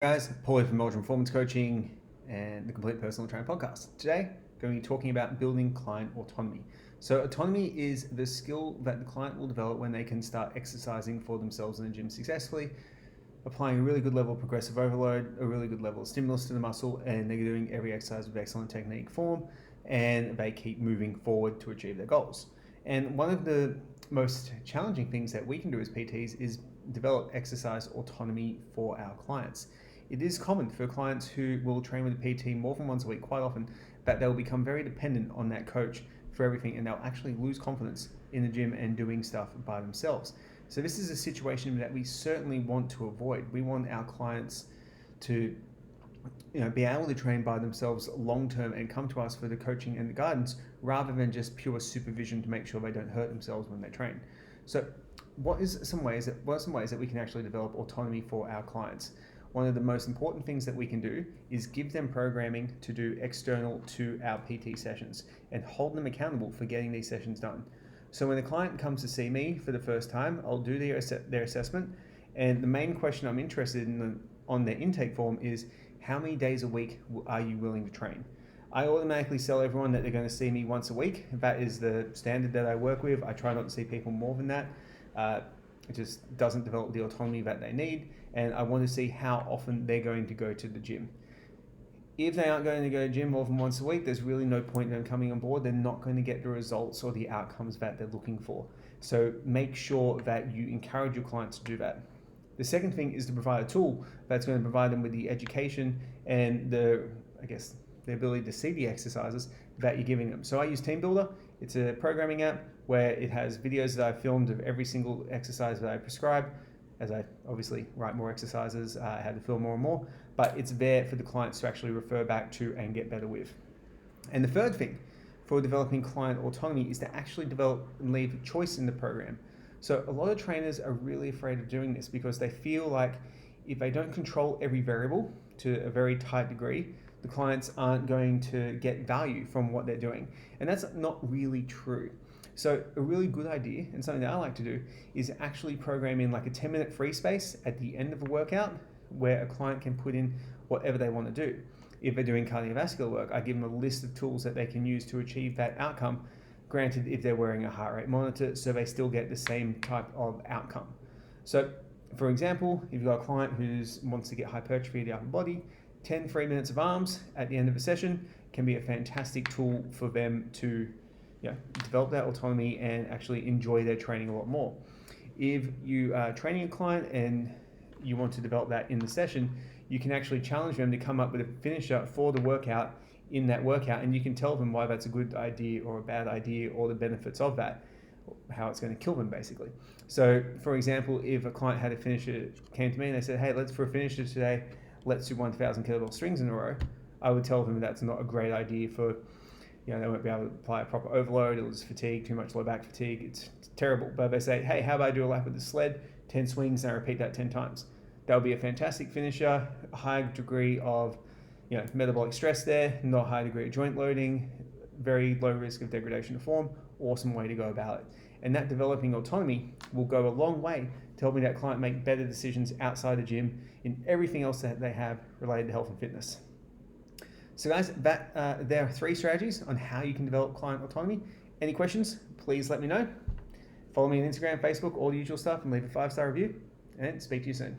Guys, Paul here from Meldrum Performance Coaching and the Complete Personal Trainer Podcast. Today, going to be talking about building client autonomy. So autonomy is the skill that the client will develop when they can start exercising for themselves in the gym successfully, applying a really good level of progressive overload, a really good level of stimulus to the muscle, and they're doing every exercise with excellent technique form, and they keep moving forward to achieve their goals. And one of the most challenging things that we can do as PTs is develop exercise autonomy for our clients. It is common for clients who will train with a PT more than once a week, quite often, that they'll become very dependent on that coach for everything, and they'll actually lose confidence in the gym and doing stuff by themselves. So this is a situation that we certainly want to avoid. We want our clients to be able to train by themselves long term and come to us for the coaching and the guidance rather than just pure supervision to make sure they don't hurt themselves when they train. So what are some ways that we can actually develop autonomy for our clients? One of the most important things that we can do is give them programming to do external to our PT sessions and hold them accountable for getting these sessions done. So when a client comes to see me for the first time, I'll do their assessment, and the main question I'm interested in on their intake form is, how many days a week are you willing to train? I automatically tell everyone that they're going to see me once a week. That is the standard that I work with. I try not to see people more than that. It just doesn't develop the autonomy that they need, and I want to see how often they're going to go to the gym. If they aren't going to go to the gym more than once a week, there's really no point in them coming on board. They're not going to get the results or the outcomes that they're looking for. So make sure that you encourage your clients to do that. The second thing is to provide a tool that's going to provide them with the education and the ability to see the exercises that you're giving them. So I use Team Builder. It's a programming app where it has videos that I've filmed of every single exercise that I prescribe. As I obviously write more exercises, I had to film more and more, but it's there for the clients to actually refer back to and get better with. And the third thing for developing client autonomy is to actually develop and leave choice in the program. So a lot of trainers are really afraid of doing this because they feel like if they don't control every variable to a very tight degree, the clients aren't going to get value from what they're doing. And that's not really true. So a really good idea, and something that I like to do, is actually program in like a 10-minute free space at the end of a workout where a client can put in whatever they want to do. If they're doing cardiovascular work, I give them a list of tools that they can use to achieve that outcome. Granted, if they're wearing a heart rate monitor, so they still get the same type of outcome. So for example, if you've got a client who wants to get hypertrophy of the upper body, 10 3 minutes of arms at the end of a session can be a fantastic tool for them to develop that autonomy and actually enjoy their training a lot more. If you are training a client and you want to develop that in the session, you can actually challenge them to come up with a finisher for the workout in that workout, and you can tell them why that's a good idea or a bad idea or the benefits of that, how it's going to kill them basically. So for example, if a client had a finisher, came to me and they said, hey, for a finisher today, let's do 1,000 kettlebell strings in a row, I would tell them that's not a great idea for, they won't be able to apply a proper overload, it'll just fatigue, too much low back fatigue, it's terrible. But they say, hey, how about I do a lap with the sled, 10 swings, and I repeat that 10 times. That would be a fantastic finisher, a high degree of metabolic stress there, not a high degree of joint loading, very low risk of degradation of form, awesome way to go about it. And that developing autonomy will go a long way to helping that client make better decisions outside the gym in everything else that they have related to health and fitness. So guys, there are 3 strategies on how you can develop client autonomy. Any questions, please let me know. Follow me on Instagram, Facebook, all the usual stuff, and leave a 5-star review, and speak to you soon.